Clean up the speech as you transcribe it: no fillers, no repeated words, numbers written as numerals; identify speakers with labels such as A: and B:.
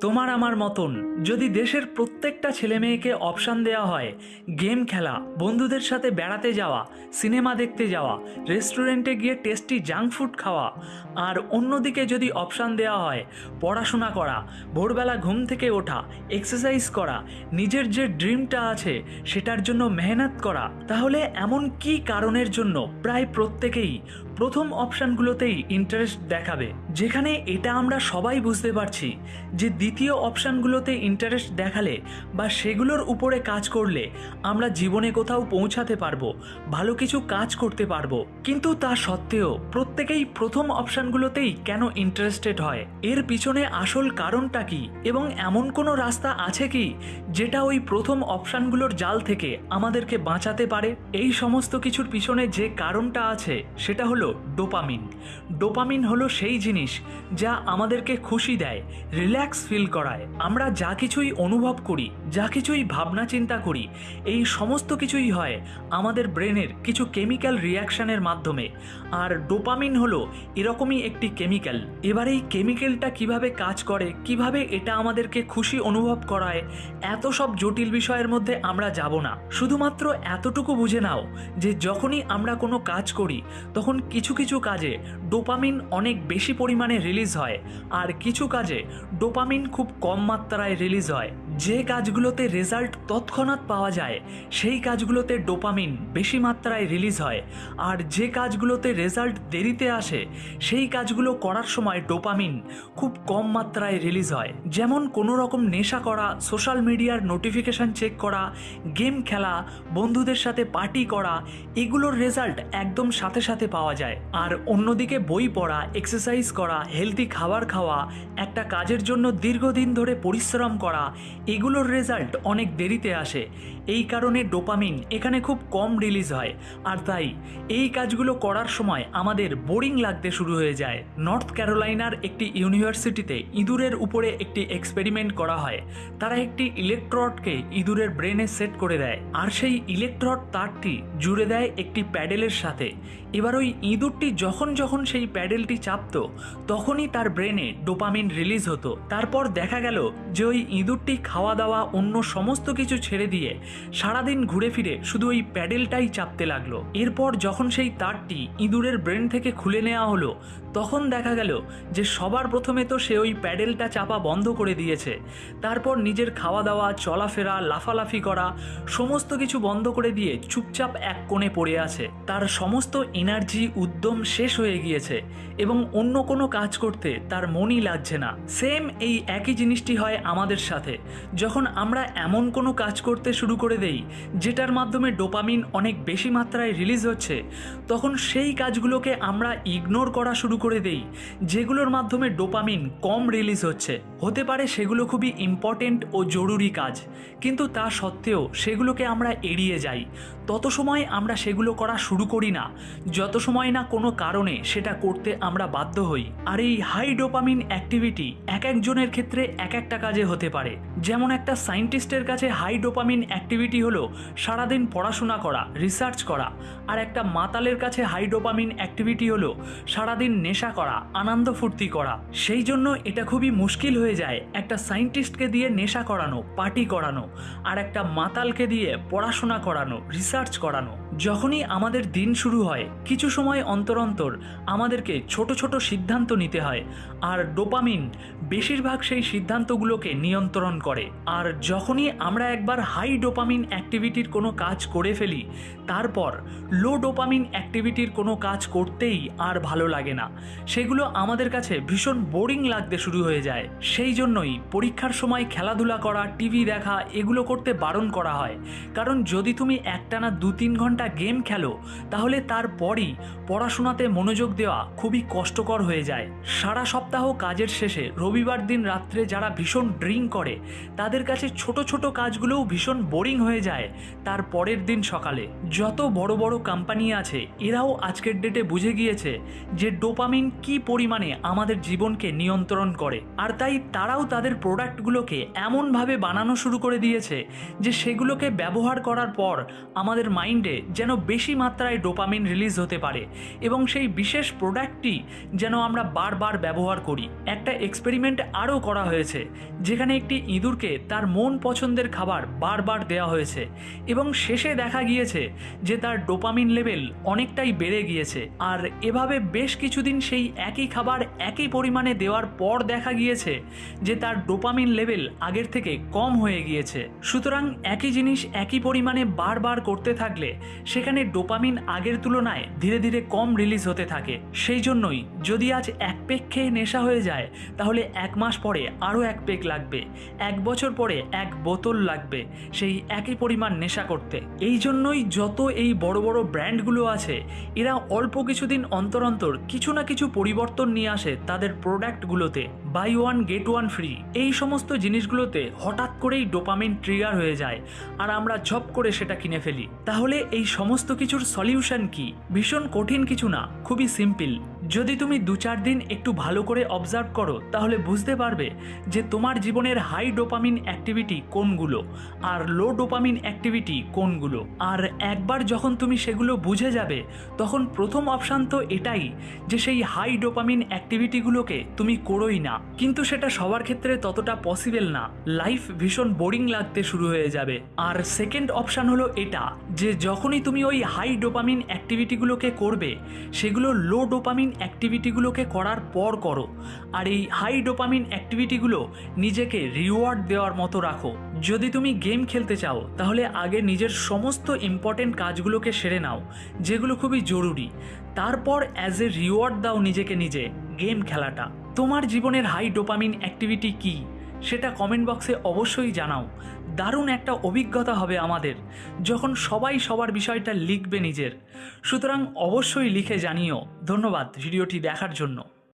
A: তোমার আমার মতন যদি দেশের প্রত্যেকটা ছেলে মেয়েকে অপশান দেওয়া হয় গেম খেলা, বন্ধুদের সাথে বেড়াতে যাওয়া, সিনেমা দেখতে যাওয়া, রেস্টুরেন্টে গিয়ে টেস্টি জাঙ্ক ফুড খাওয়া, আর অন্যদিকে যদি অপশান দেওয়া হয় পড়াশোনা করা, ভোরবেলা ঘুম থেকে ওঠা, এক্সারসাইজ করা, নিজের যে ড্রিমটা আছে সেটার জন্য মেহনত করা, তাহলে এমন কি কারণের জন্য প্রায় প্রত্যেকেই প্রথম অপশানগুলোতেই ইন্টারেস্ট দেখাবে? যেখানে এটা আমরা সবাই বুঝতে পারছি যে দ্বিতীয় অপশানগুলোতে ইন্টারেস্ট দেখালে বা সেগুলোর উপরে কাজ করলে আমরা জীবনে কোথাও পৌঁছাতে পারবো, ভালো কিছু কাজ করতে পারবো, কিন্তু তা সত্ত্বেও প্রত্যেকেই প্রথম অপশানগুলোতেই কেন ইন্টারেস্টেড হয়? এর পিছনে আসল কারণটা কি, এবং এমন কোনো রাস্তা আছে কি যেটা ওই প্রথম অপশানগুলোর জাল থেকে আমাদেরকে বাঁচাতে পারে? এই সমস্ত কিছুর পিছনে যে কারণটা আছে সেটা হলো ডোপামিন। ডোপামিন হলো সেই জিনিস যা আমাদেরকে খুশি দেয়, রিল্যাক্স ফিল করায়। আমরা যা কিছুই অনুভব করি, যা কিছুই ভাবনা চিন্তা করি, এই সমস্ত কিছুই হয় আমাদের ব্রেনের কিছু কেমিক্যাল রিয়াকশনের মাধ্যমে। আর ডোপামিন হলো এরকমই একটি কেমিক্যাল। এবার এই কেমিক্যালটা কিভাবে কাজ করে, কিভাবে এটা আমাদেরকে খুশি অনুভব করায়, এত সব জটিল বিষয়ের মধ্যে আমরা যাব না। শুধুমাত্র এতটুকু বুঝে নাও যে যখনই আমরা কোনো কাজ করি তখন কিছু কিছু কাজে ডোপামিন অনেক বেশি পরিমাণে রিলিজ হয়, আর কিছু কাজে ডোপামিন খুব কম মাত্রায় রিলিজ হয়। যে কাজগুলোতে রেজাল্ট তৎক্ষণাৎ পাওয়া যায় সেই কাজগুলোতে ডোপামিন বেশি মাত্রায় রিলিজ হয়, আর যে কাজগুলোতে রেজাল্ট দেরিতে আসে সেই কাজগুলো করার সময় ডোপামিন খুব কম মাত্রায় রিলিজ হয়। যেমন কোনো রকম নেশা করা, সোশ্যাল মিডিয়ার নোটিফিকেশন চেক করা, গেম খেলা, বন্ধুদের সাথে পার্টি করা, এগুলোর রেজাল্ট একদম সাথে সাথে পাওয়া যায়। আর অন্যদিকে বই পড়া, এক্সারসাইজ করা, হেলদি খাবার খাওয়া, একটা কাজের জন্য দীর্ঘদিন ধরে পরিশ্রম করা, এগুলোর রেজাল্ট অনেক দেরিতে আসে। এই কারণে ডোপামিন এখানে খুব কম রিলিজ হয়, আর তাই এই কাজগুলো করার সময় আমাদের বোরিং লাগতে শুরু হয়ে যায়। নর্থ ক্যারোলাইনার একটি ইউনিভার্সিটিতে ইঁদুরের উপরে একটি এক্সপেরিমেন্ট করা হয়। তারা একটি ইলেকট্রডকে ইঁদুরের ব্রেনে সেট করে দেয়, আর সেই ইলেকট্রড তারটি জুড়ে দেয় একটি প্যাডেলের সাথে। এবার ওই ইঁদুরটি যখন যখন সেই প্যাডেলটি চাপতো তখনই তার ব্রেনে ডোপামিন রিলিজ হতো। তারপর দেখা গেল যে ওই ইঁদুরটি খাওয়া দাওয়া অন্য সমস্ত কিছু ছেড়ে দিয়ে সারাদিন ঘুরে ফিরে শুধু ওই প্যাডেলটাই চাপতে লাগলো। এরপর যখন সেই তারটি ইঁদুরের ব্রেন থেকে খুলে নেওয়া হলো তখন দেখা গেল যে সবার প্রথমে তো সে ওই প্যাডেলটা চাপা বন্ধ করে দিয়েছে, তারপর নিজের খাওয়া দাওয়া, চলাফেরা, লাফালাফি করা সমস্ত কিছু বন্ধ করে দিয়ে চুপচাপ এক কোণে পড়ে আছে। তার সমস্ত এনার্জি, উদ্যম শেষ হয়ে গিয়েছে এবং অন্য কোনো কাজ করতে তার মনই লাগছে না। সেম এই একই জিনিসটি হয় আমাদের সাথে। যখন আমরা এমন কোনো কাজ করতে শুরু করে দেই যেটার মাধ্যমে ডোপামিন অনেক বেশি মাত্রায় রিলিজ হচ্ছে, তখন সেই কাজগুলোকে আমরা ইগনোর করা শুরু করে দেই যেগুলোর মাধ্যমে ডোপামিন কম রিলিজ হচ্ছে। হতে পারে সেগুলো খুবই ইম্পর্টেন্ট ও জরুরি কাজ, কিন্তু তা সত্ত্বেও সেগুলোকে আমরা এড়িয়ে যাই। তত সময় আমরা সেগুলো করা শুরু করি না যত সময় না কোনো কারণে সেটা করতে আমরা বাধ্য হই। আর এই হাই ডোপামিন অ্যাক্টিভিটি এক একজনের ক্ষেত্রে এক একটা কাজে হতে পারে। যেমন একটা সায়েন্টিস্টের কাছে হাই ডোপামিন অ্যাক্টিভিটি হলো সারাদিন পড়াশোনা করা, রিসার্চ করা, আর একটা মাতালের কাছে হাই ডোপামিন অ্যাক্টিভিটি হলো সারাদিন নেশা করা, আনন্দ ফুর্তি করা। সেই জন্য এটা খুবই মুশকিল হয়ে যায় একটা সায়েন্টিস্টকে দিয়ে নেশা করানো, পার্টি করানো, আর একটা মাতালকে দিয়ে পড়াশোনা করানো, রিসার্চ করানো। যখনই আমাদের দিন শুরু হয় কিছু সময় অন্তর অন্তর আমাদেরকে ছোট ছোট সিদ্ধান্ত নিতে হয়, আর ডোপামিন বেশিরভাগ সেই সিদ্ধান্তগুলোকে নিয়ন্ত্রণ করে। আর যখনই আমরা একবার হাই ডোপামিন অ্যাক্টিভিটির কোনো কাজ করে ফেলি তারপর লো ডোপামিন অ্যাক্টিভিটির কোনো কাজ করতেই আর ভালো লাগে না, সেগুলো আমাদের কাছে ভীষণ বোরিং লাগতে শুরু হয়ে যায়। সেই জন্যই পরীক্ষার সময় খেলাধুলা করা, টিভি দেখা এগুলো করতে বারণ করা হয়। কারণ যদি তুমি একটানা 2-3 ঘন্টা গেম খেলো তাহলে তারপরই পড়াশোনাতে মনোযোগ দেওয়া খুবই কষ্টকর হয়ে যায়। সারা সপ্তাহ কাজের শেষে রবিবার দিন রাত্রে যারা ভীষণ ড্রিঙ্ক করে তাদের কাছে ছোট ছোট কাজগুলোও ভীষণ বোরিং হয়ে যায় তার পরের দিন সকালে। যত বড় বড় কোম্পানি আছে এরাও আজকের ডেটে বুঝে গিয়েছে যে ডোপামিন কি পরিমাণে আমাদের জীবনকে নিয়ন্ত্রণ করে, আর তাই তারাও তাদের প্রোডাক্টগুলোকে এমনভাবে বানানো শুরু করে দিয়েছে যে সেগুলোকে ব্যবহার করার পর আমাদের মাইন্ডে যেন বেশি মাত্রায় ডোপামিন রিলিজ হতে পারে এবং সেই বিশেষ প্রোডাক্টটি যেন আমরা বারবার ব্যবহার করি। একটা এক্সপেরিমেন্ট আরও করা হয়েছে, যেখানে একটি ইঁদুরকে তার মন পছন্দের খাবার বারবার দেওয়া হয়েছে এবং শেষে দেখা গিয়েছে যে তার ডোপামিন লেভেল অনেকটাই বেড়ে গিয়েছে। আর এভাবে বেশ কিছুদিন সেই একই খাবার একই পরিমাণে দেওয়ার পর দেখা গিয়েছে যে তার ডোপামিন লেভেল আগের থেকে কম হয়ে গিয়েছে। সুতরাং একই জিনিস একই পরিমাণে বারবার করতে থাকলে সেখানে ডোপামিন আগের তুলনায় ধীরে ধীরে কম রিলিজ হতে থাকে। সেই জন্যই যদি আজ এক পেক খেয়ে নেশা হয়ে যায়, তাহলে 1 মাস পরে আরও 1 পেক লাগবে, 1 বছর পরে 1 বোতল লাগবে সেই একই পরিমাণ নেশা করতে। এই জন্যই যত এই বড় বড় ব্র্যান্ডগুলো আছে, এরা অল্প কিছুদিন অন্তর অন্তর কিছু না কিছু পরিবর্তন নিয়ে আসে তাদের প্রোডাক্টগুলোতে। Buy one get one free, এই সমস্ত জিনিসগুলোতে হঠাৎ করেই ডোপামিন ট্রিগার হয়ে যায় আর আমরা ঝপ করে সেটা কিনে ফেলি। তাহলে এই সমস্ত কিছুর সলিউশন কি? ভীষণ কঠিন কিছু না, খুবই সিম্পল। যদি তুমি 2-4 দিন একটু ভালো করে অবজার্ভ করো, তাহলে বুঝতে পারবে যে তোমার জীবনের হাই ডোপামিন অ্যাক্টিভিটি কোনগুলো আর লো ডোপামিন অ্যাক্টিভিটি কোনগুলো। আর একবার যখন তুমি সেগুলো বুঝে যাবে, তখন প্রথম অপশান তো এটাই যে সেই হাই ডোপামিন অ্যাক্টিভিটিগুলোকে তুমি করোই না। কিন্তু সেটা সবার ক্ষেত্রে ততটা পসিবল না, লাইফ ভীষণ বোরিং লাগতে শুরু হয়ে যাবে। আর সেকেন্ড অপশান হলো এটা যে যখনই তুমি ওই হাই ডোপামিন অ্যাক্টিভিটিগুলোকে করবে, সেগুলো লো ডোপামিন অ্যাক্টিভিটিগুলোকে করার পর করো। আর এই হাই ডোপামিন অ্যাক্টিভিটিগুলো নিজেকে রিওয়ার্ড দেওয়ার মতো রাখো। যদি তুমি গেম খেলতে চাও, তাহলে আগে নিজের সমস্ত ইম্পর্টেন্ট কাজগুলোকে সেরে নাও যেগুলো খুবই জরুরি, তারপর অ্যাজ এ রিওয়ার্ড দাও নিজেকে নিজে গেম খেলাটা। তোমার জীবনের হাই ডোপামিন অ্যাক্টিভিটি কী সেটা কমেন্ট বক্সে অবশ্যই জানাও। দারুণ একটা অভিজ্ঞতা হবে আমাদের যখন সবাই সবার বিষয়টা লিখবে নিজের। সুতরাং অবশ্যই লিখে জানিও। ধন্যবাদ ভিডিওটি দেখার জন্য।